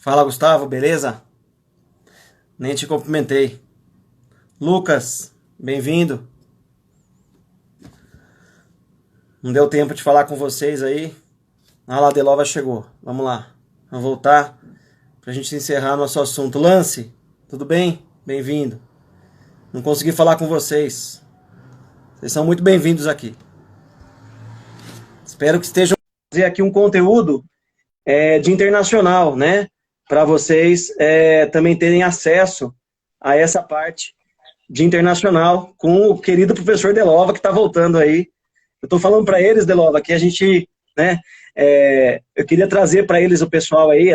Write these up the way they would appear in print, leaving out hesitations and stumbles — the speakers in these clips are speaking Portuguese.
Fala, Gustavo, beleza? Nem te cumprimentei. Lucas, bem-vindo. Não deu tempo de falar com vocês aí. Ah lá, a Delova chegou. Vamos lá. Vamos voltar pra gente encerrar nosso assunto. Lance, tudo bem? Bem-vindo. Não consegui falar com vocês. Vocês são muito bem-vindos aqui. Espero que estejam fazer aqui um conteúdo de internacional, né? Para vocês também terem acesso a essa parte de internacional com o querido professor Delova, que está voltando aí. Eu estou falando para eles, Delova, que a gente, né, eu queria trazer para eles o pessoal aí,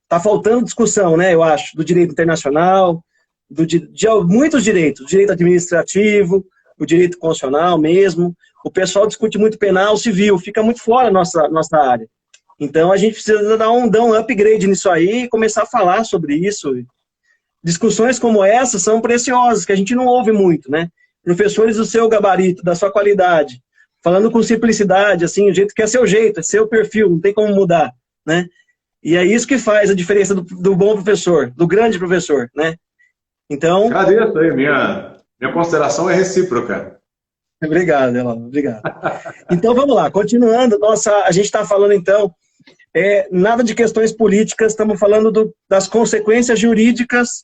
tá faltando discussão, né, eu acho, do direito internacional, de muitos direitos, o direito administrativo, o direito constitucional mesmo. O pessoal discute muito penal, civil, fica muito fora a nossa área. Então a gente precisa dar um upgrade nisso aí e começar a falar sobre isso. Discussões como essa são preciosas, que a gente não ouve muito, né? Professores do seu gabarito, da sua qualidade, falando com simplicidade, assim, o jeito que é seu jeito, é seu perfil, não tem como mudar, né? E é isso que faz a diferença do bom professor, do grande professor, né? Então... Agradeço aí, minha consideração é recíproca. Obrigado, Elon, obrigado. Então vamos lá, continuando, a gente está falando então, nada de questões políticas, estamos falando das consequências jurídicas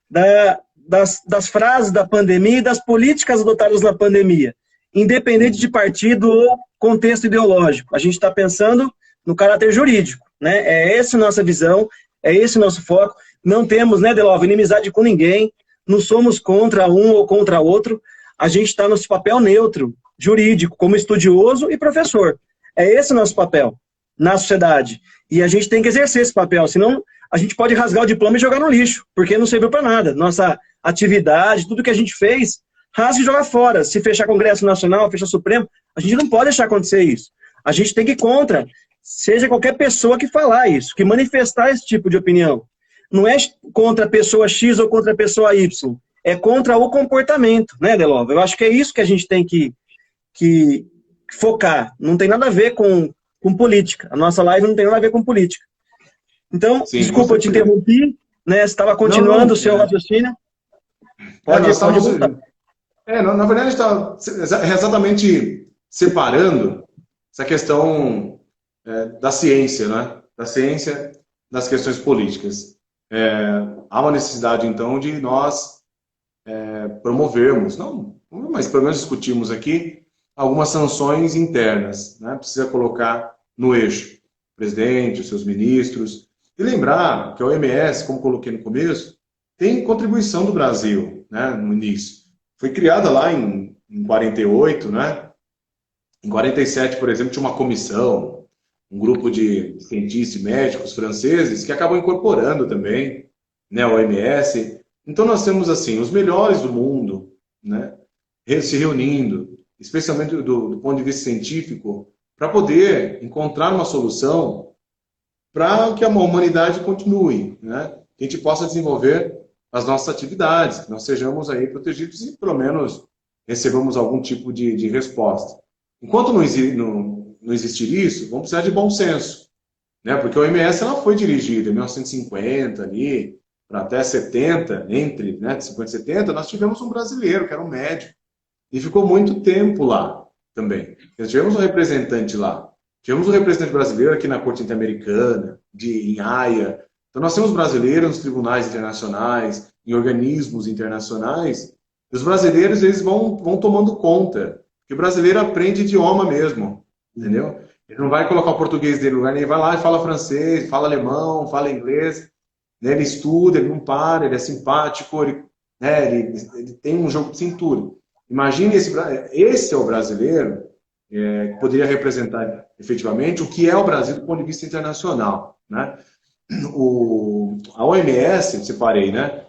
das frases da pandemia e das políticas adotadas na pandemia, independente de partido ou contexto ideológico. A gente está pensando no caráter jurídico, né? É essa a nossa visão, é esse o nosso foco. Não temos, né, Delova, inimizade com ninguém, não somos contra um ou contra outro, a gente está no papel neutro, jurídico, como estudioso e professor. É esse o nosso papel na sociedade. E a gente tem que exercer esse papel, senão a gente pode rasgar o diploma e jogar no lixo, porque não serviu para nada. Nossa atividade, tudo que a gente fez, rasga e joga fora. Se fechar Congresso Nacional, fechar Supremo, a gente não pode deixar acontecer isso. A gente tem que ir contra, seja qualquer pessoa que falar isso, que manifestar esse tipo de opinião. Não é contra a pessoa X ou contra a pessoa Y, é contra o comportamento, né, Delova? Eu acho que é isso que a gente tem que focar. Não tem nada a ver com política. A nossa live não tem nada a ver com política. Então, Sim, com desculpa, eu te certeza. interrompi, né? Você estava Não, continuando o não. seu raciocínio. Nós Pode estamos. voltar. Na verdade, a gente está exatamente separando essa questão da ciência, né? Da ciência das questões políticas. Há uma necessidade, então, de nós promovermos, não, mas pelo menos discutirmos aqui, algumas sanções internas, né? Precisa colocar no eixo o presidente, os seus ministros, e lembrar que a OMS, como coloquei no começo, tem contribuição do Brasil, né, no início. Foi criada lá em 48, né? Em 47, por exemplo, tinha uma comissão, um grupo de cientistas e médicos franceses que acabou incorporando também, né, a OMS. Então nós temos assim os melhores do mundo, né, se reunindo, especialmente do ponto de vista científico, para poder encontrar uma solução para que a humanidade continue, né, que a gente possa desenvolver as nossas atividades, que nós sejamos aí protegidos e pelo menos recebamos algum tipo de resposta. Enquanto não existir isso, vamos precisar de bom senso, né, porque a OMS ela foi dirigida em 1950 ali, para até 70, entre, né, 50 e 70, nós tivemos um brasileiro, que era um médico, e ficou muito tempo lá também. Nós tivemos um representante lá. Tivemos um representante brasileiro aqui na Corte Interamericana, em Haia. Então nós temos brasileiros nos tribunais internacionais, em organismos internacionais, e os brasileiros eles vão tomando conta, porque o brasileiro aprende idioma mesmo, entendeu? Ele não vai colocar o português dele no lugar, ele vai lá e fala francês, fala alemão, fala inglês, né? Ele estuda, ele não para, ele é simpático, ele tem um jogo de cintura. Imagine esse é o brasileiro que poderia representar efetivamente o que é o Brasil do ponto de vista internacional, né? A OMS, eu separei, né?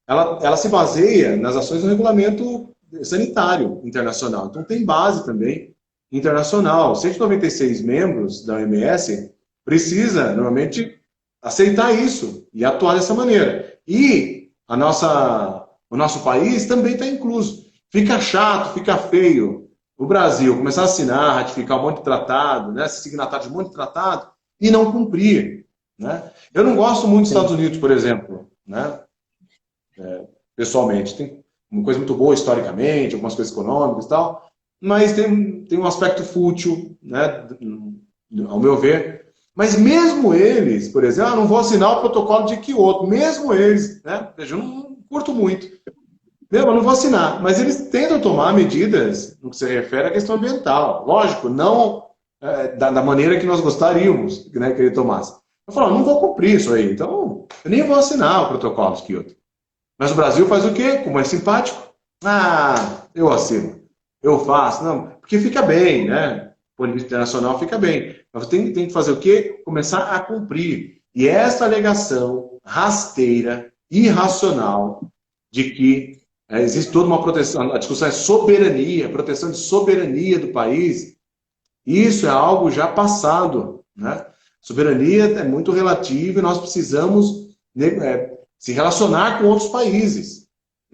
Ela se baseia nas ações do regulamento sanitário internacional. Então tem base também internacional. 196 membros da OMS precisa, normalmente, aceitar isso e atuar dessa maneira. E o nosso país também está incluso. Fica chato, fica feio o Brasil começar a assinar, ratificar um monte de tratado, né, ser signatário de um monte de tratado e não cumprir. né? Eu não gosto muito dos Estados Unidos, por exemplo, né? Pessoalmente. Tem uma coisa muito boa historicamente, algumas coisas econômicas e tal, mas tem um aspecto fútil, né? Ao meu ver. Mas mesmo eles, por exemplo, não vou assinar o protocolo de Kyoto, mesmo eles, né? Veja, eu não curto muito. Eu não vou assinar, mas eles tentam tomar medidas no que se refere à questão ambiental. Lógico, não da maneira que nós gostaríamos, né, que ele tomasse. Eu falo, não vou cumprir isso aí, então eu nem vou assinar o protocolo de Kyoto. Mas o Brasil faz o quê? Como é simpático? Ah, eu assino, eu faço, não, porque fica bem, né? Do ponto de vista internacional fica bem. Mas você tem que fazer o quê? Começar a cumprir. E essa alegação rasteira, irracional, de que existe toda uma proteção, a discussão é soberania, proteção de soberania do país, isso é algo já passado, né? Soberania é muito relativa e nós precisamos se relacionar com outros países.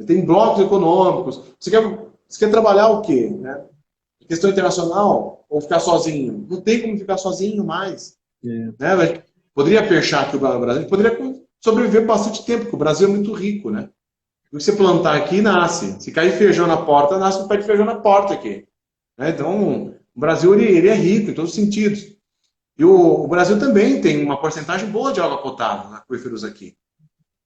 Tem blocos econômicos. Você quer trabalhar o quê? Né? Questão internacional ou ficar sozinho? Não tem como ficar sozinho mais. Né? Poderia fechar aqui o Brasil, poderia sobreviver bastante tempo, porque o Brasil é muito rico, né? O que você plantar aqui, nasce. Se cair feijão na porta, nasce um pé de feijão na porta aqui. Né? Então, o Brasil ele é rico em todos os sentidos. E o Brasil também tem uma porcentagem boa de água potável, aquíferos aqui.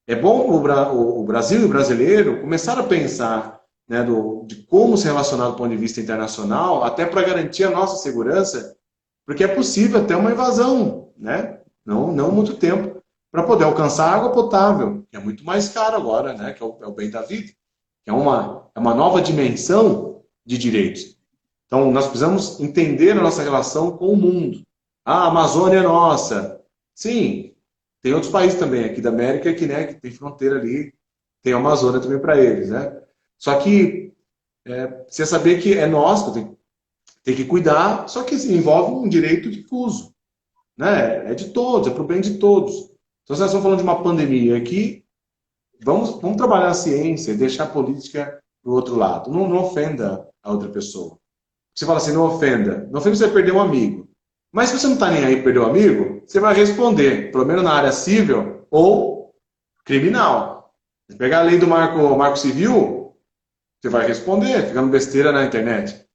É bom o Brasil e o brasileiro começar a pensar, né, de como se relacionar do ponto de vista internacional, até para garantir a nossa segurança, porque é possível até uma invasão, né? Não muito tempo, para poder alcançar água potável, que é muito mais caro agora, né? Que é o bem da vida, que é uma nova dimensão de direitos. Então, nós precisamos entender a nossa relação com o mundo. Ah, a Amazônia é nossa. Sim, tem outros países também aqui da América que, né, que tem fronteira ali, tem a Amazônia também para eles, né? Só que precisa saber que é nosso, tem que cuidar, só que assim, envolve um direito difuso, né? É de todos, é para o bem de todos. Então, se nós estamos falando de uma pandemia aqui, vamos trabalhar a ciência, deixar a política do outro lado. Não ofenda a outra pessoa. Você fala assim, não ofenda. Não ofenda você perder um amigo. Mas se você não está nem aí perder um amigo, você vai responder, pelo menos na área civil ou criminal. Se pegar a lei do marco civil, você vai responder, ficando besteira na internet.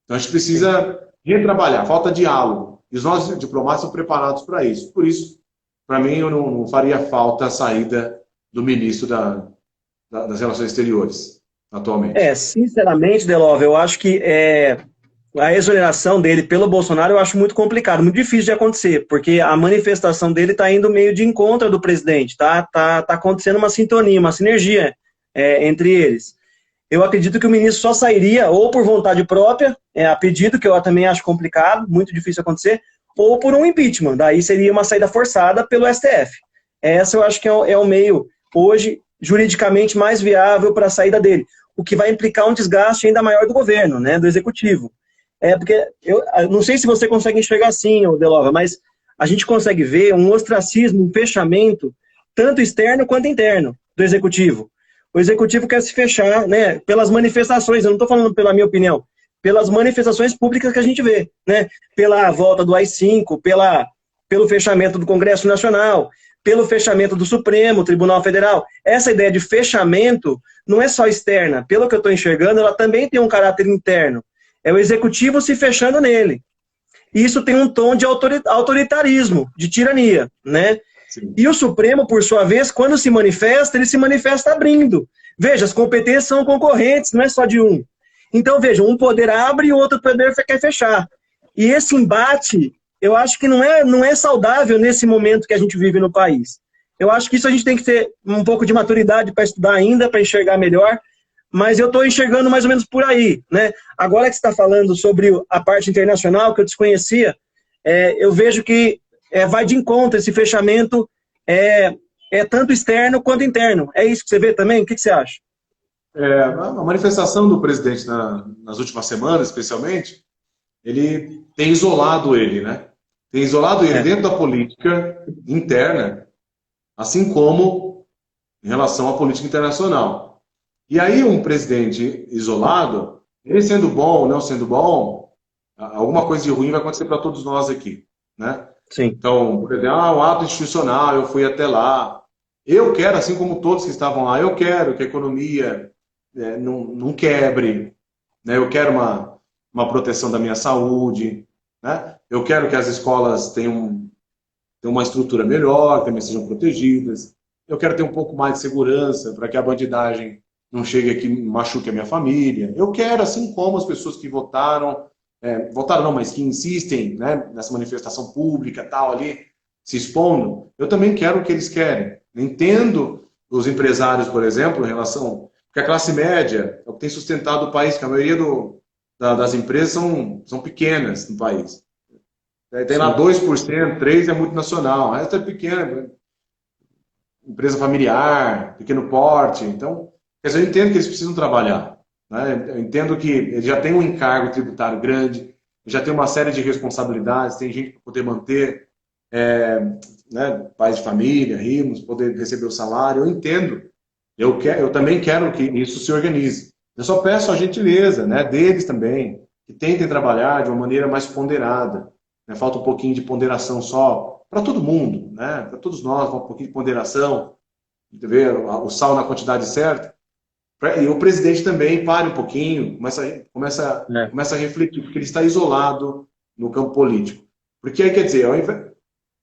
Então a gente precisa retrabalhar, falta diálogo. E os nossos diplomatas são preparados para isso. Por isso, para mim, eu não faria falta a saída do ministro das Relações Exteriores, atualmente. Sinceramente, Delove, eu acho que a exoneração dele pelo Bolsonaro eu acho muito complicado, muito difícil de acontecer, porque a manifestação dele está indo meio de encontro do presidente, tá acontecendo uma sintonia, uma sinergia entre eles. Eu acredito que o ministro só sairia ou por vontade própria, a pedido, que eu também acho complicado, muito difícil acontecer, ou por um impeachment, daí seria uma saída forçada pelo STF. Essa eu acho que é o meio, hoje, juridicamente mais viável para a saída dele, o que vai implicar um desgaste ainda maior do governo, né, do executivo. Porque eu não sei se você consegue enxergar assim, Delova, mas a gente consegue ver um ostracismo, um fechamento, tanto externo quanto interno, do executivo. O executivo quer se fechar, né, pelas manifestações, eu não estou falando pela minha opinião, pelas manifestações públicas que a gente vê, né, pela volta do AI-5, pelo fechamento do Congresso Nacional, pelo fechamento do Supremo Tribunal Federal. Essa ideia de fechamento não é só externa, pelo que eu estou enxergando, ela também tem um caráter interno. É o executivo se fechando nele. Isso tem um tom de autoritarismo, de tirania, né? Sim. E o Supremo, por sua vez, quando se manifesta, ele se manifesta abrindo. Veja, as competências são concorrentes, não é só de um. Então, veja, um poder abre e o outro poder quer fechar. E esse embate, eu acho que não é saudável nesse momento que a gente vive no país. Eu acho que isso a gente tem que ter um pouco de maturidade para estudar ainda, para enxergar melhor, mas eu estou enxergando mais ou menos por aí, né? Agora que você está falando sobre a parte internacional, que eu desconhecia, eu vejo que vai de encontro, esse fechamento é tanto externo quanto interno. É isso que você vê também? O que você acha? A manifestação do presidente nas últimas semanas, especialmente, ele tem isolado ele, né? Tem isolado ele dentro da política interna, assim como em relação à política internacional. E aí um presidente isolado, ele sendo bom ou não sendo bom, alguma coisa de ruim vai acontecer para todos nós aqui, né? Sim. Então, por exemplo, o ato institucional, eu fui até lá. Eu quero, assim como todos que estavam lá, eu quero que a economia não quebre, né? Eu quero uma proteção da minha saúde, né? Eu quero que as escolas tenham uma estrutura melhor, que também sejam protegidas. Eu quero ter um pouco mais de segurança para que a bandidagem não chegue aqui e machuque a minha família. Eu quero, assim como as pessoas que votaram, votaram não, mas que insistem, né, nessa manifestação pública, tal, ali, se expondo, eu também quero o que eles querem. Entendo os empresários, por exemplo, em relação... Porque a classe média é o que tem sustentado o país, que a maioria das empresas são pequenas no país. Tem lá 2%, 3% é multinacional, o resto é pequeno, empresa familiar, pequeno porte. Então, quer dizer, eu entendo que eles precisam trabalhar, né? Eu entendo que eles já têm um encargo tributário grande, já tem uma série de responsabilidades, tem gente para poder manter, né, pais de família, rimos, poder receber o salário. Eu entendo. Eu também quero que isso se organize. Eu só peço a gentileza, né, deles também, que tentem trabalhar de uma maneira mais ponderada. Né? Falta um pouquinho de ponderação só para todo mundo, né? Para todos nós, falta um pouquinho de ponderação, de ver o sal na quantidade certa. E o presidente também pare um pouquinho, começa a refletir, porque ele está isolado no campo político. Porque aí, quer dizer,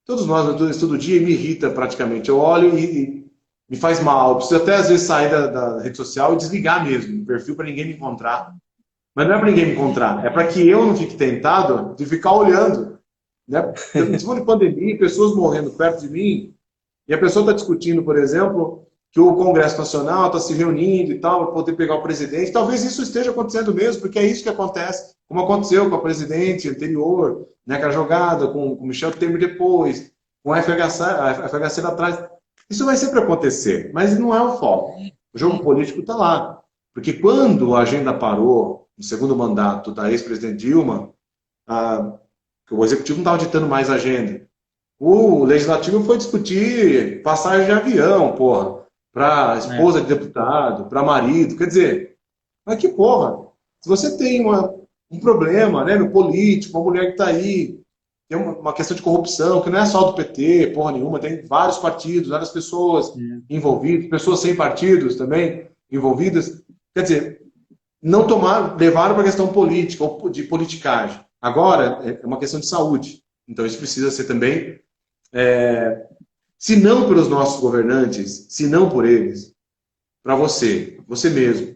todos nós, todo dia, me irrita praticamente. Eu olho e me faz mal. Eu preciso até, às vezes, sair da rede social e desligar mesmo o perfil para ninguém me encontrar. Mas não é para ninguém me encontrar, é para que eu não fique tentado de ficar olhando. Né? Se for de pandemia, pessoas morrendo perto de mim, e a pessoa está discutindo, por exemplo, que o Congresso Nacional está se reunindo e tal, para poder pegar o presidente. Talvez isso esteja acontecendo mesmo, porque é isso que acontece, como aconteceu com a presidente anterior, né, com a jogada, com o Michel Temer depois, com a FHC lá atrás. Isso vai sempre acontecer, mas não é o foco. O jogo político está lá. Porque quando a agenda parou, no segundo mandato da ex-presidente Dilma, o executivo não estava ditando mais a agenda. O legislativo foi discutir passagem de avião, porra, para esposa de deputado, para marido. Quer dizer, mas que porra? Se você tem um problema, né, no político, uma mulher que está aí, tem uma questão de corrupção, que não é só do PT, porra nenhuma, tem vários partidos, várias pessoas envolvidas, pessoas sem partidos também envolvidas. Quer dizer, não levaram para a questão política ou de politicagem. Agora é uma questão de saúde. Então isso precisa ser também, se não pelos nossos governantes, se não por eles, para você mesmo,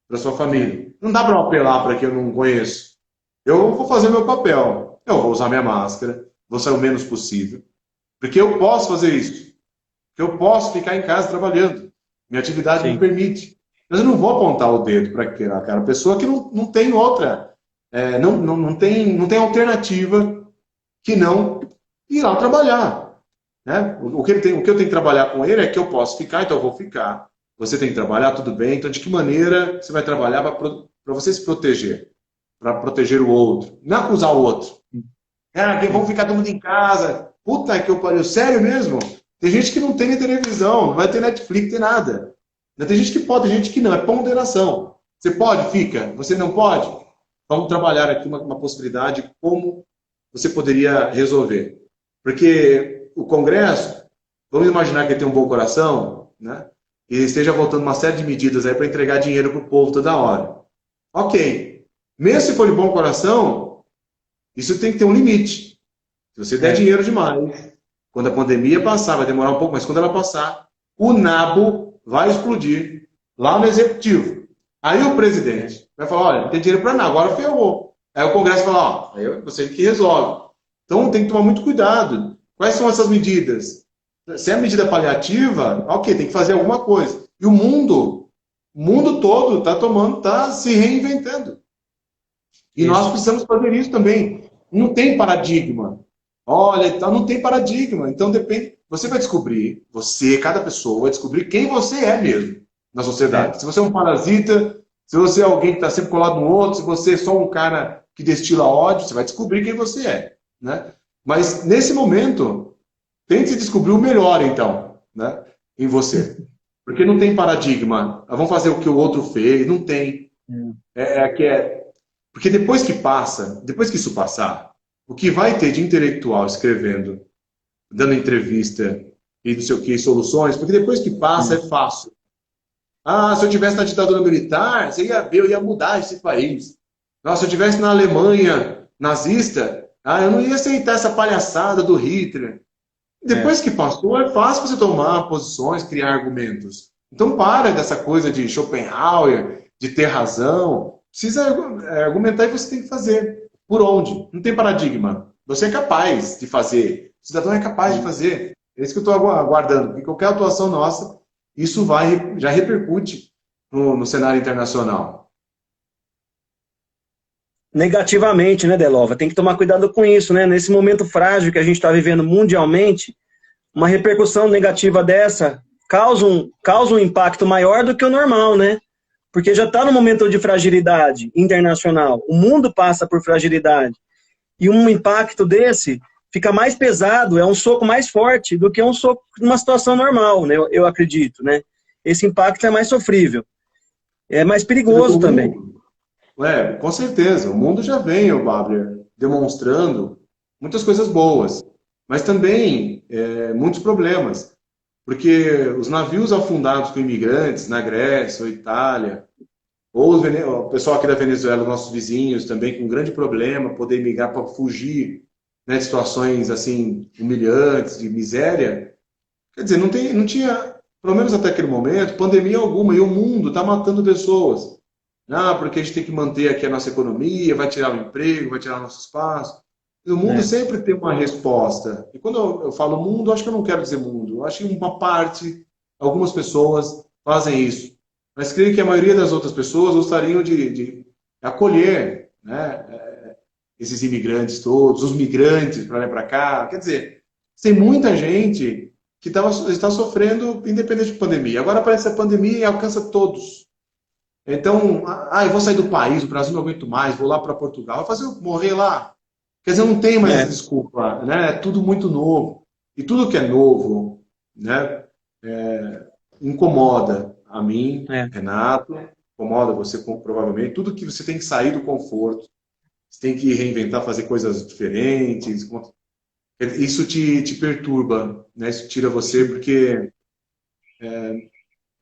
para sua família. Não dá para apelar para quem eu não conheço. Eu vou fazer meu papel. Eu vou usar minha máscara, vou sair o menos possível. Porque eu posso fazer isso. Porque eu posso ficar em casa trabalhando. Minha atividade me permite. Mas eu não vou apontar o dedo para aquela pessoa que não tem outra, não tem alternativa que não ir lá trabalhar. Né? O que eu tenho que trabalhar com ele é que eu posso ficar, então eu vou ficar. Você tem que trabalhar, tudo bem. Então, de que maneira você vai trabalhar para você se proteger? Para proteger o outro. Não acusar o outro. Vamos ficar todo mundo em casa. Puta que eu pariu. Sério mesmo? Tem gente que não tem nem televisão, não vai ter Netflix, tem nada. Tem gente que pode, tem gente que não. É ponderação. Você pode? Fica. Você não pode? Vamos trabalhar aqui uma possibilidade de como você poderia resolver. Porque o Congresso, vamos imaginar que ele tem um bom coração, né? E esteja voltando uma série de medidas aí para entregar dinheiro para o povo toda hora. Ok. Mesmo se for de bom coração, isso tem que ter um limite. Se você der dinheiro demais, quando a pandemia passar, vai demorar um pouco, mas quando ela passar, o nabo vai explodir lá no executivo. Aí o presidente vai falar, olha, não tem dinheiro para nada, agora ferrou. Aí o Congresso fala, aí é você que resolve. Então tem que tomar muito cuidado. Quais são essas medidas? Se é medida paliativa, ok, tem que fazer alguma coisa. E o mundo todo está se reinventando. E nós precisamos fazer isso também. Não tem paradigma. Olha, não tem paradigma. Então depende. Você vai descobrir, cada pessoa vai descobrir quem você é mesmo na sociedade. Se você é um parasita, se você é alguém que está sempre colado no outro, se você é só um cara que destila ódio, você vai descobrir quem você é. Né? Mas nesse momento, tente descobrir o melhor, então, né, em você. Porque não tem paradigma. Vamos fazer o que o outro fez. Não tem. Porque depois que isso passar, o que vai ter de intelectual escrevendo, dando entrevista e não sei o que, soluções, porque depois que passa é fácil. Ah, se eu tivesse na ditadura militar, você ia ver, eu ia mudar esse país. Nossa, se eu tivesse na Alemanha nazista, eu não ia aceitar essa palhaçada do Hitler. Depois que passou, é fácil você tomar posições, criar argumentos. Então para dessa coisa de Schopenhauer, de ter razão. Precisa argumentar e você tem que fazer. Por onde? Não tem paradigma. Você é capaz de fazer. O cidadão é capaz de fazer. É isso que eu estou aguardando. Porque qualquer atuação nossa, isso já repercute no cenário internacional. Negativamente, né, Delova? Tem que tomar cuidado com isso, né? Nesse momento frágil que a gente está vivendo mundialmente, uma repercussão negativa dessa causa um impacto maior do que o normal, né? Porque já está no momento de fragilidade internacional. O mundo passa por fragilidade. E um impacto desse fica mais pesado, é um soco mais forte do que um soco numa situação normal, né? Eu acredito, né? Esse impacto é mais sofrível. É mais perigoso também. Com certeza. O mundo já vem, Babler, demonstrando muitas coisas boas, mas também muitos problemas. Porque os navios afundados com imigrantes na Grécia ou Itália, ou o pessoal aqui da Venezuela, nossos vizinhos, também com um grande problema, poder migrar para fugir, né, de situações assim humilhantes, de miséria. Quer dizer, não tinha, pelo menos até aquele momento, pandemia alguma, e o mundo está matando pessoas. Porque a gente tem que manter aqui a nossa economia, vai tirar o emprego, vai tirar o nosso espaço. E o mundo sempre tem uma resposta. E quando eu falo mundo, acho que eu não quero dizer mundo. Eu acho que uma parte, algumas pessoas fazem isso. Mas creio que a maioria das outras pessoas gostariam de acolher, né, esses imigrantes todos, os migrantes para lá e para cá. Quer dizer, tem muita gente que está sofrendo independente de pandemia. Agora aparece a pandemia e alcança todos. Então, eu vou sair do país, o Brasil não aguento mais, vou lá para Portugal, vou morrer lá. Quer dizer, não tem mais desculpa, né? É tudo muito novo. E tudo que é novo, né, incomoda a mim, Renato, incomoda você provavelmente. Tudo que você tem que sair do conforto, você tem que reinventar, fazer coisas diferentes. Isso te perturba, né? Isso tira você, porque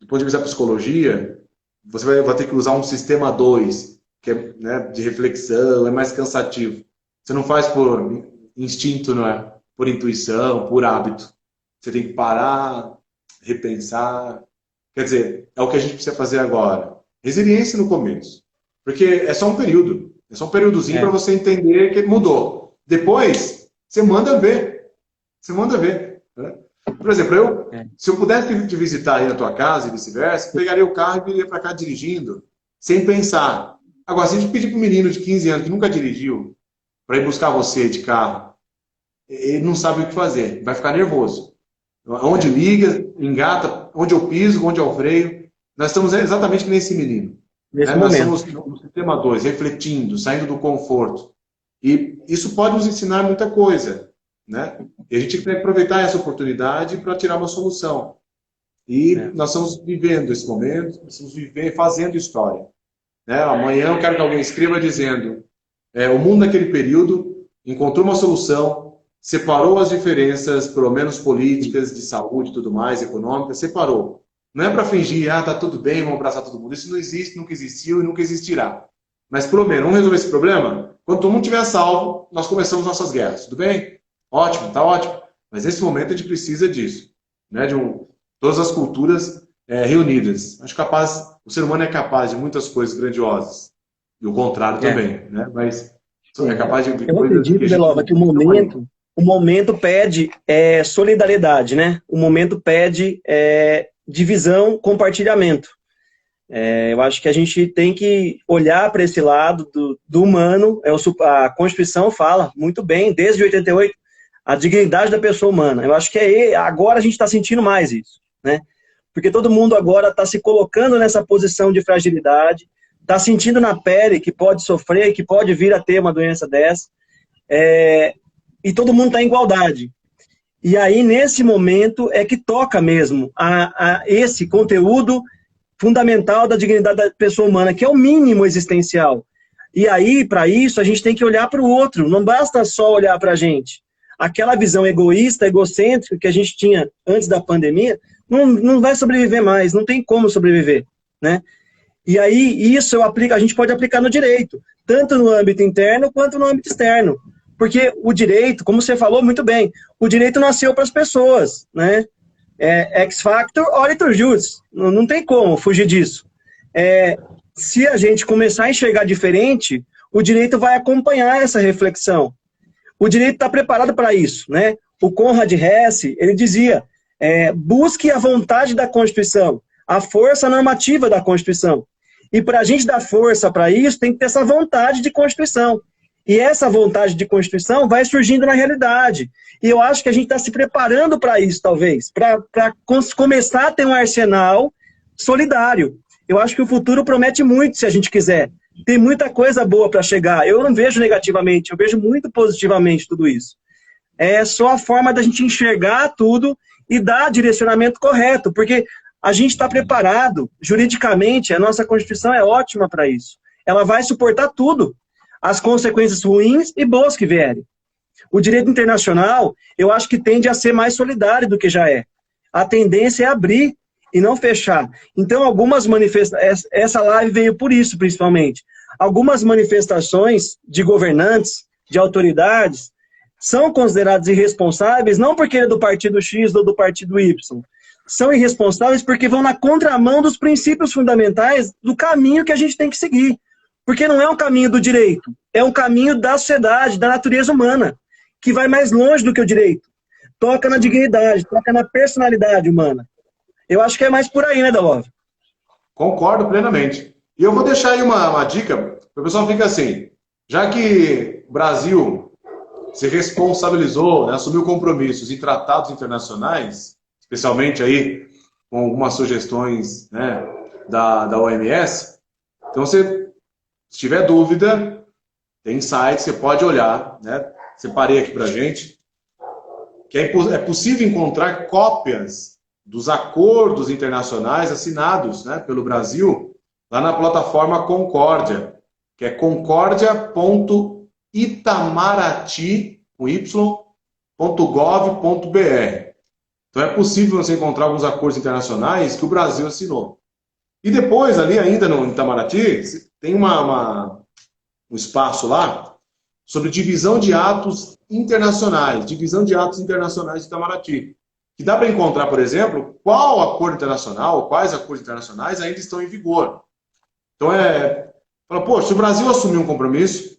do ponto de vista da psicologia, você vai ter que usar um sistema 2, que é, né, de reflexão, é mais cansativo. Você não faz por instinto, não é? Por intuição, por hábito. Você tem que parar, repensar. Quer dizer, é o que a gente precisa fazer agora. Resiliência no começo. Porque é só um período. É só um períodozinho para você entender que mudou. Depois, você manda ver. Você manda ver. Né? Por exemplo, se eu pudesse te visitar aí na tua casa e vice-versa, pegaria o carro e viria para cá dirigindo, sem pensar. Agora, se a gente pedir para um menino de 15 anos que nunca dirigiu, para ir buscar você de carro, ele não sabe o que fazer, vai ficar nervoso. Onde liga, engata, onde eu piso, onde eu freio. Nós estamos exatamente nesse menino. Nós estamos no sistema 2, refletindo, saindo do conforto. E isso pode nos ensinar muita coisa. Né? E a gente tem que aproveitar essa oportunidade para tirar uma solução. E nós estamos vivendo esse momento, estamos fazendo história. Né? Amanhã eu quero que alguém escreva dizendo o mundo naquele período encontrou uma solução, separou as diferenças, pelo menos políticas, de saúde e tudo mais, econômicas, separou. Não é para fingir, tá tudo bem, vamos abraçar todo mundo. Isso não existe, nunca existiu e nunca existirá. Mas pelo menos, vamos resolver esse problema? Quando todo mundo estiver salvo, nós começamos nossas guerras, tudo bem? Ótimo, tá ótimo. Mas nesse momento a gente precisa disso. Né? Todas as culturas reunidas. Acho capaz, o ser humano é capaz de muitas coisas grandiosas. E o contrário também. Né? Mas é capaz de eu acredito, Delova, que o momento pede solidariedade, né? O momento pede divisão, compartilhamento. Eu acho que a gente tem que olhar para esse lado do humano. A Constituição fala muito bem, desde 88, a dignidade da pessoa humana. Eu acho que agora a gente está sentindo mais isso, né? Porque todo mundo agora está se colocando nessa posição de fragilidade, está sentindo na pele que pode sofrer, que pode vir a ter uma doença dessa, e todo mundo está em igualdade. E aí, nesse momento, é que toca mesmo a esse conteúdo fundamental da dignidade da pessoa humana, que é o mínimo existencial. E aí, para isso, a gente tem que olhar para o outro, não basta só olhar para a gente. Aquela visão egoísta, egocêntrica que a gente tinha antes da pandemia, não vai sobreviver mais, não tem como sobreviver, né? E aí, isso a gente pode aplicar no direito, tanto no âmbito interno quanto no âmbito externo. Porque o direito, como você falou muito bem, o direito nasceu para as pessoas, né? Ex factor, oritur juris. Não tem como fugir disso. Se a gente começar a enxergar diferente, o direito vai acompanhar essa reflexão. O direito está preparado para isso, né? O Conrad Hesse, ele dizia, busque a vontade da Constituição, a força normativa da Constituição. E para a gente dar força para isso, tem que ter essa vontade de Constituição. E essa vontade de Constituição vai surgindo na realidade. E eu acho que a gente está se preparando para isso, talvez, para começar a ter um arsenal solidário. Eu acho que o futuro promete muito, se a gente quiser. Tem muita coisa boa para chegar. Eu não vejo negativamente, eu vejo muito positivamente tudo isso. É só a forma da gente enxergar tudo e dar direcionamento correto, porque a gente está preparado, juridicamente, a nossa Constituição é ótima para isso. Ela vai suportar tudo, as consequências ruins e boas que vierem. O direito internacional, eu acho que tende a ser mais solidário do que já é. A tendência é abrir e não fechar. Então, algumas manifestações, essa live veio por isso, principalmente. Algumas manifestações de governantes, de autoridades, são consideradas irresponsáveis, não porque é do partido X ou do partido Y. São irresponsáveis porque vão na contramão dos princípios fundamentais do caminho que a gente tem que seguir. Porque não é um caminho do direito, é um caminho da sociedade, da natureza humana, que vai mais longe do que o direito. Toca na dignidade, toca na personalidade humana. Eu acho que é mais por aí, né, Delove? Concordo plenamente. E eu vou deixar aí uma dica, o pessoal fica assim, já que o Brasil se responsabilizou, né, assumiu compromissos em tratados internacionais, especialmente aí com algumas sugestões, né, da OMS, então se tiver dúvida, tem site, você pode olhar, né, separei aqui pra gente, que é possível encontrar cópias dos acordos internacionais assinados, né, pelo Brasil, lá na plataforma Concórdia, que é concordia.itamaraty.gov.br. Então é possível você encontrar alguns acordos internacionais que o Brasil assinou. E depois, ali ainda no Itamaraty, tem um espaço lá sobre divisão de atos internacionais, divisão de atos internacionais de Itamaraty. Que dá para encontrar, por exemplo, qual acordo internacional, quais acordos internacionais ainda estão em vigor. Então fala, pô, se o Brasil assumir um compromisso,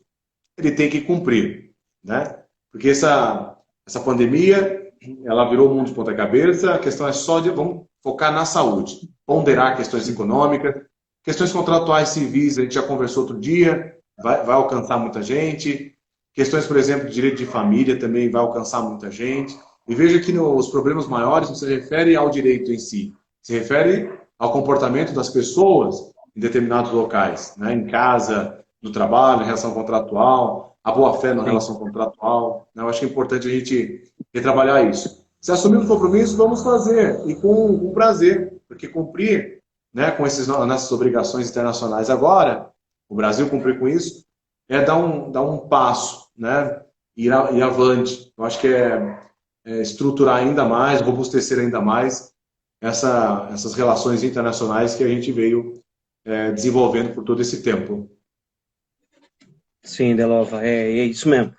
ele tem que cumprir, né? Porque essa pandemia, ela virou o mundo de ponta cabeça, a questão é só vamos focar na saúde, ponderar questões econômicas, questões contratuais civis, a gente já conversou outro dia, vai alcançar muita gente, questões, por exemplo, de direito de família também vai alcançar muita gente. E veja que os problemas maiores não se refere ao direito em si, se refere ao comportamento das pessoas em determinados locais, né? Em casa, no trabalho, em relação contratual, a boa-fé na relação contratual. Né? Eu acho que é importante a gente retrabalhar isso. Se assumir um compromisso, vamos fazer, e com prazer, porque cumprir, né, com nessas obrigações internacionais agora, o Brasil cumprir com isso, é dar um passo, né? Ir avante. Eu acho que é estruturar ainda mais, robustecer ainda mais essas relações internacionais que a gente veio desenvolvendo por todo esse tempo. Sim, Delova, é isso mesmo.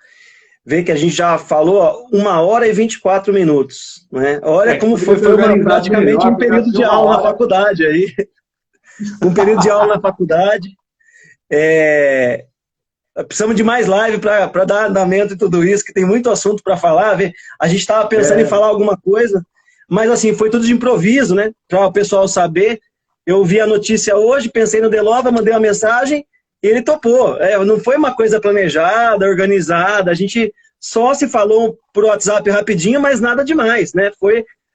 Vê que a gente já falou 1h24, né? Olha como foi praticamente um período de aula na faculdade aí. Um período de aula na faculdade. Precisamos de mais live para dar andamento e tudo isso, que tem muito assunto para falar. A gente estava pensando em falar alguma coisa, mas assim, foi tudo de improviso, né? Para o pessoal saber. Eu vi a notícia hoje, pensei no Delova, mandei uma mensagem e ele topou. Não foi uma coisa planejada, organizada, a gente só se falou por WhatsApp rapidinho, mas nada demais, né?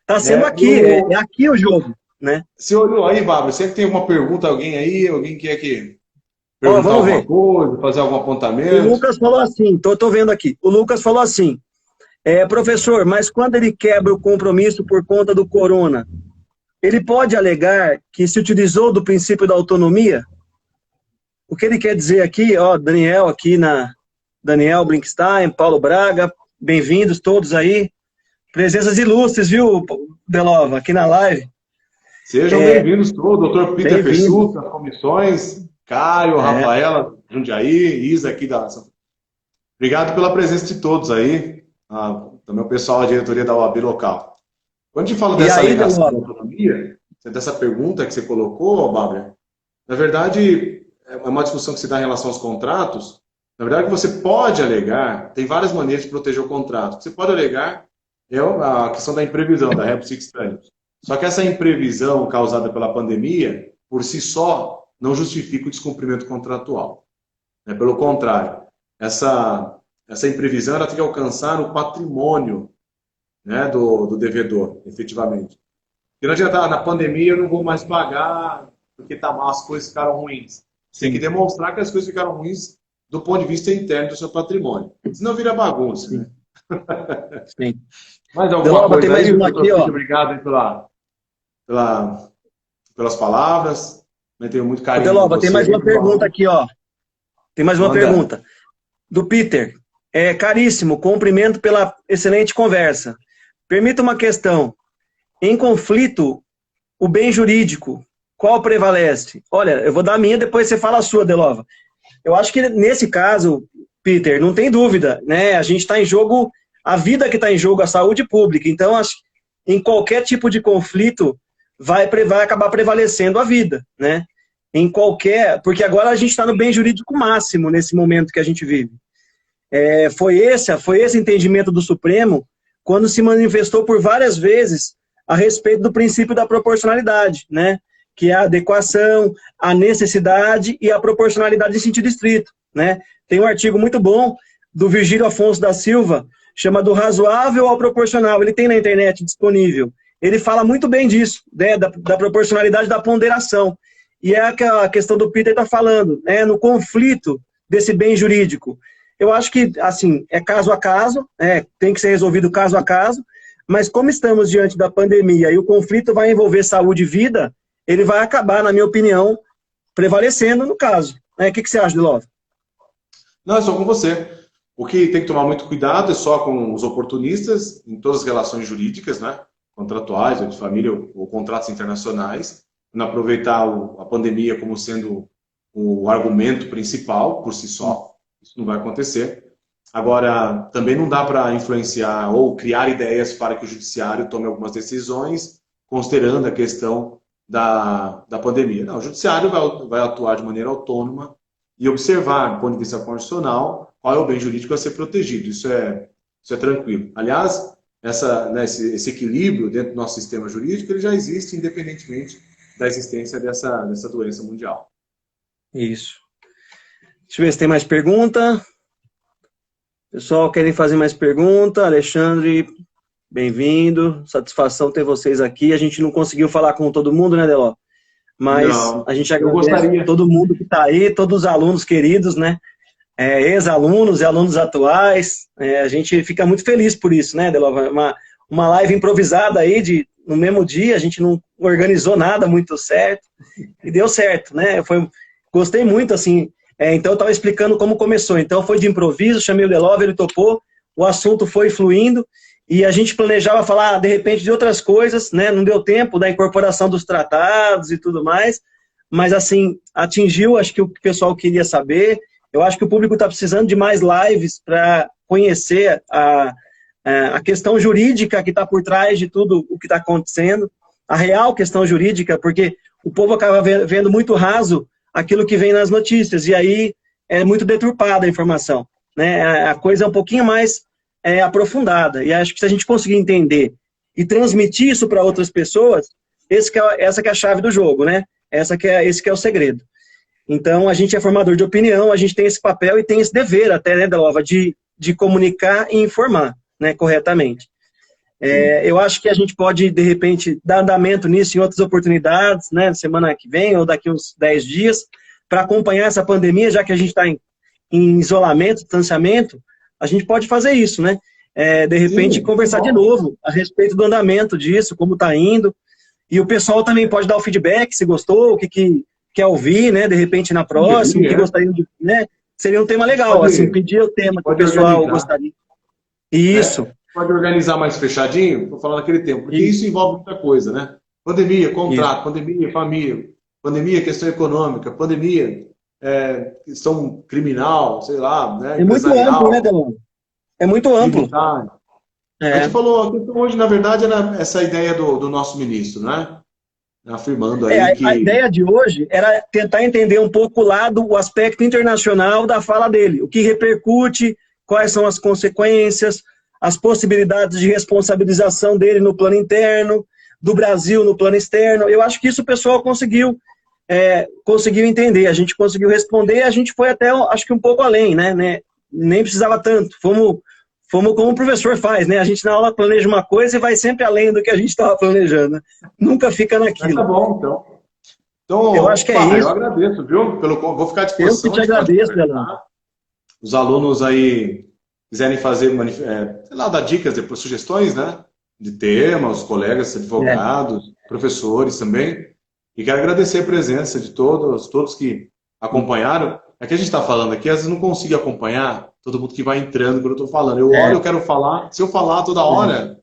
Tá sendo aqui, é aqui o jogo, né? Você olhou aí, Bárbara, você tem alguma pergunta, alguém aí, alguém que quer que perguntar vamos ver. Alguma coisa, fazer algum apontamento? O Lucas falou assim, tô vendo aqui, o Lucas falou assim, professor, mas quando ele quebra o compromisso por conta do corona, ele pode alegar que se utilizou do princípio da autonomia? o que ele quer dizer aqui, ó, Daniel aqui Daniel Blinkstein, Paulo Braga, bem-vindos todos aí. Presenças ilustres, viu, Delova, aqui na live. Sejam bem-vindos todos, Dr. Peter Pessuto, das comissões, Caio, Rafaela, Jundiaí, Isa aqui da... Obrigado pela presença de todos aí, também o pessoal da diretoria da OAB local. Quando a gente fala dessa ligação da autonomia, dessa pergunta que você colocou, Bárbara, na verdade, é uma discussão que se dá em relação aos contratos. Na verdade, você pode alegar, tem várias maneiras de proteger o contrato. Você pode alegar a questão da imprevisão, da Rep 6 Só que essa imprevisão causada pela pandemia, por si só, não justifica o descumprimento contratual. Pelo contrário, essa imprevisão ela tem que alcançar o patrimônio, né, do devedor, efetivamente. Porque não adianta, na pandemia eu não vou mais pagar porque as coisas ficaram ruins. Você tem que demonstrar que as coisas ficaram ruins do ponto de vista interno do seu patrimônio. Senão vira bagunça. Né? Sim. Mais alguma coisa tem mais aí? uma aqui, ó. Obrigado aí pelas palavras. Eu tenho muito carinho. Delova, tem mais uma pergunta aqui, ó. Tem mais uma pergunta. Do Peter. Caríssimo, cumprimento pela excelente conversa. Permita uma questão. Em conflito, o bem jurídico, qual prevalece? Olha, eu vou dar a minha, depois você fala a sua, Delova. Eu acho que nesse caso, Peter, não tem dúvida, né? A gente está em jogo, a vida que está em jogo, a saúde pública. Então, em qualquer tipo de conflito, vai acabar prevalecendo a vida, né? Porque agora a gente está no bem jurídico máximo nesse momento que a gente vive. Foi esse entendimento do Supremo quando se manifestou por várias vezes a respeito do princípio da proporcionalidade, né? Que é a adequação, a necessidade e a proporcionalidade em sentido estrito, né? Tem um artigo muito bom do Virgílio Afonso da Silva, chama do razoável ao proporcional, ele tem na internet disponível. Ele fala muito bem disso, né? Da proporcionalidade, da ponderação. E é a questão do Peter está falando, né? No conflito desse bem jurídico. Eu acho que, assim, é caso a caso, tem que ser resolvido caso a caso, mas como estamos diante da pandemia e o conflito vai envolver saúde e vida, ele vai acabar, na minha opinião, prevalecendo no caso. O que você acha, Delova? Não, eu sou com você. O que tem que tomar muito cuidado é só com os oportunistas em todas as relações jurídicas, né? Contratuais, ou de família, ou contratos internacionais, não aproveitar a pandemia como sendo o argumento principal por si só. Isso não vai acontecer. Agora, também não dá para influenciar ou criar ideias para que o judiciário tome algumas decisões, considerando a questão da pandemia. Não, o judiciário vai atuar de maneira autônoma e observar, do ponto de vista constitucional, qual é o bem jurídico a ser protegido. Isso é tranquilo. Aliás, esse equilíbrio dentro do nosso sistema jurídico ele já existe, independentemente da existência dessa doença mundial. Isso. Deixa eu ver se tem mais pergunta. Pessoal, querem fazer mais pergunta? Alexandre, bem-vindo. Satisfação ter vocês aqui. A gente não conseguiu falar com todo mundo, né, Deló? Mas a gente agradece todo mundo que está aí, todos os alunos queridos, né? Ex-alunos e alunos atuais. A gente fica muito feliz por isso, né, Deló? Uma live improvisada aí, no mesmo dia, a gente não organizou nada muito certo. E deu certo, né? Gostei muito, assim... Então, eu estava explicando como começou. Então, foi de improviso, chamei o Delova, ele topou, o assunto foi fluindo, e a gente planejava falar, de repente, de outras coisas, né? Não deu tempo da incorporação dos tratados e tudo mais, mas, assim, atingiu, acho que o pessoal queria saber. Eu acho que o público está precisando de mais lives para conhecer a questão jurídica que está por trás de tudo o que está acontecendo, a real questão jurídica, porque o povo acaba vendo muito raso aquilo que vem nas notícias, e aí é muito deturpada a informação, né? A coisa é um pouquinho mais aprofundada, e acho que se a gente conseguir entender e transmitir isso para outras pessoas, essa que é a chave do jogo, né? Esse que é o segredo. Então, a gente é formador de opinião, a gente tem esse papel e tem esse dever até, né, Delova, de comunicar e informar, né, corretamente. Eu acho que a gente pode, de repente, dar andamento nisso em outras oportunidades, né, semana que vem ou daqui uns 10 dias, para acompanhar essa pandemia, já que a gente está em isolamento, distanciamento, a gente pode fazer isso, né? De repente, conversar de novo a respeito do andamento disso, como está indo, e o pessoal também pode dar o feedback, se gostou, o que quer ouvir, né, de repente na próxima, que gostariam de, né, seria um tema legal, assim, pedir o tema que o pessoal gostaria. Isso. Pode organizar mais fechadinho, vou falar naquele tempo, porque isso envolve muita coisa, né? Pandemia, contrato, pandemia, família, pandemia, questão econômica, pandemia, questão criminal, sei lá, né? É muito amplo, né, Delon? É muito amplo. A gente falou, a questão hoje, na verdade, era essa ideia do nosso ministro, né? Afirmando aí que... A ideia de hoje era tentar entender um pouco o aspecto internacional da fala dele, o que repercute, quais são as consequências, as possibilidades de responsabilização dele no plano interno, do Brasil no plano externo. Eu acho que isso o pessoal conseguiu entender, a gente conseguiu responder, a gente foi até, acho que um pouco além, né? Nem precisava tanto, fomos como o professor faz, né? A gente na aula planeja uma coisa e vai sempre além do que a gente estava planejando, né? Nunca fica naquilo. Tá bom, então eu acho que é isso. Eu agradeço, viu? Vou ficar à disposição. Eu que te agradeço, Delon. Os alunos aí quiserem fazer, sei lá, dar dicas, depois sugestões, né? De temas, os colegas, advogados, professores também. E quero agradecer a presença de todos que acompanharam. É que a gente está falando aqui, às vezes não consigo acompanhar todo mundo que vai entrando quando eu estou falando. Eu olho, eu quero falar. Se eu falar toda hora,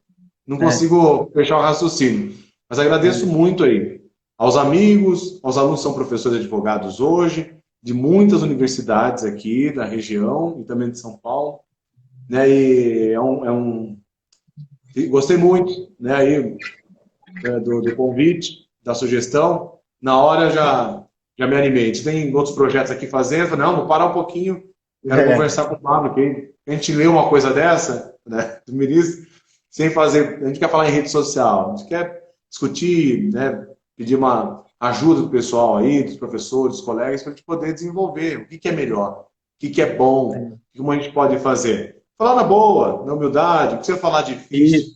não consigo fechar o raciocínio. Mas agradeço muito aí aos amigos, aos alunos que são professores e advogados hoje, de muitas universidades aqui da região e também de São Paulo. Né? E gostei muito, né, aí, do convite, da sugestão. Na hora já me animei. A gente tem outros projetos aqui fazendo. Não, vou parar um pouquinho. Quero conversar com o Pablo, que a gente lê uma coisa dessa, né, do ministro, sem fazer... A gente quer falar em rede social, a gente quer discutir, né, pedir uma ajuda do pessoal aí, dos professores, dos colegas, para a gente poder desenvolver o que é melhor, o que é bom, o que a gente pode fazer. Falar na boa, na humildade, não precisa falar difícil,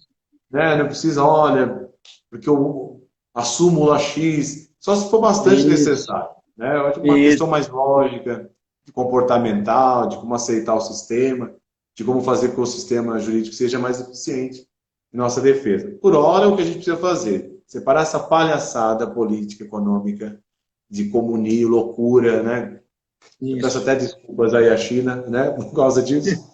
né, não precisa, olha, porque eu a súmula X, só se for bastante necessário. Né? Eu acho uma questão mais lógica, de comportamental, de como aceitar o sistema, de como fazer com que o sistema jurídico seja mais eficiente em nossa defesa. Por hora, o que a gente precisa fazer? Separar essa palhaçada política, econômica, de comunismo, loucura, né? Peço até desculpas aí à China, né? Por causa disso.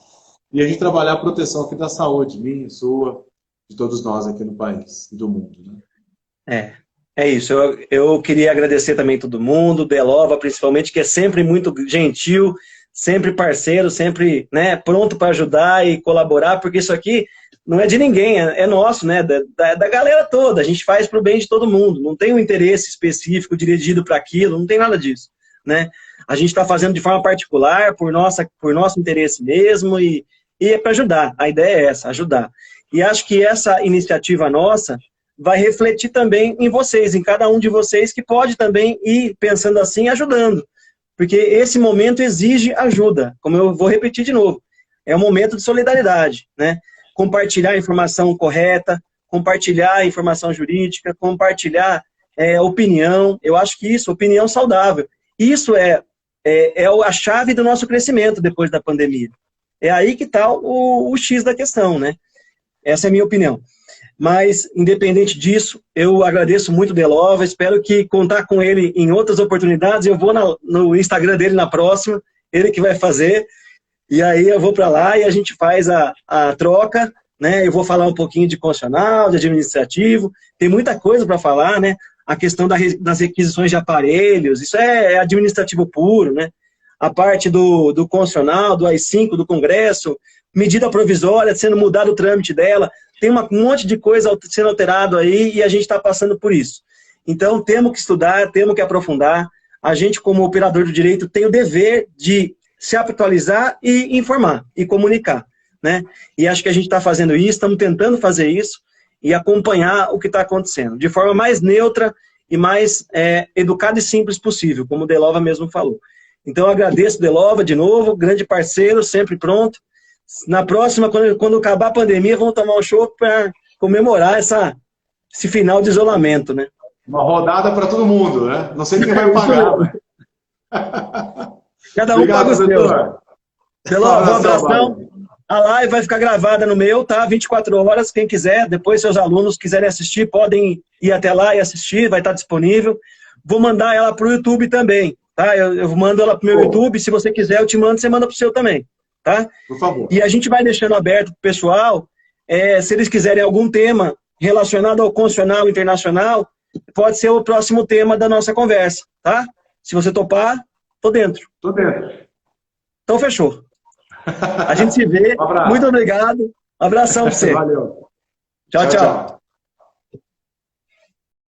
E a gente trabalhar a proteção aqui da saúde, minha, sua, de todos nós aqui no país e do mundo, né? É isso. Eu queria agradecer também todo mundo, Delova principalmente, que é sempre muito gentil, sempre parceiro, sempre, né, pronto para ajudar e colaborar, porque isso aqui não é de ninguém, é nosso, né, da galera toda. A gente faz para o bem de todo mundo, não tem um interesse específico dirigido para aquilo, não tem nada disso, né? A gente está fazendo de forma particular, por nosso interesse mesmo, e é para ajudar. A ideia é essa, ajudar. E acho que essa iniciativa nossa vai refletir também em vocês, em cada um de vocês, que pode também ir pensando assim, ajudando. Porque esse momento exige ajuda, como eu vou repetir de novo. É um momento de solidariedade, né? Compartilhar a informação correta, compartilhar a informação jurídica, compartilhar opinião. Eu acho que isso, opinião saudável. Isso é a chave do nosso crescimento depois da pandemia. É aí que está o X da questão, né? Essa é a minha opinião. Mas, independente disso, eu agradeço muito o Delova, espero que contar com ele em outras oportunidades. Eu vou no Instagram dele na próxima, ele que vai fazer, e aí eu vou para lá e a gente faz a troca, né? Eu vou falar um pouquinho de constitucional, de administrativo, tem muita coisa para falar, né? A questão das requisições de aparelhos, isso é administrativo puro, né? A parte do constitucional, do AI-5, do Congresso, medida provisória, sendo mudado o trâmite dela, tem um monte de coisa sendo alterado aí e a gente está passando por isso. Então, temos que estudar, temos que aprofundar. A gente, como operador do direito, tem o dever de se atualizar e informar, e comunicar, né? E acho que a gente está fazendo isso, estamos tentando fazer isso e acompanhar o que está acontecendo, de forma mais neutra e mais educada e simples possível, como o Delova mesmo falou. Então, eu agradeço o Delova de novo, grande parceiro, sempre pronto. Na próxima, quando acabar a pandemia, vamos tomar um show para comemorar esse final de isolamento, né? Uma rodada para todo mundo, né? Não sei quem vai pagar. Né? Cada um paga o seu. Delova, um abração. A live vai ficar gravada no meu, tá? 24 horas, quem quiser. Depois, seus alunos quiserem assistir, podem ir até lá e assistir, vai estar disponível. vou mandar ela para o YouTube também, tá? Eu mando ela para o meu YouTube, se você quiser eu te mando, você manda para o seu também, tá? Por favor. E a gente vai deixando aberto para o pessoal, se eles quiserem algum tema relacionado ao constitucional internacional, pode ser o próximo tema da nossa conversa, tá? Se você topar, tô dentro. Tô dentro. Então, fechou. A gente se vê. Um abraço. Muito obrigado. Abração para você. Valeu. Tchau, tchau.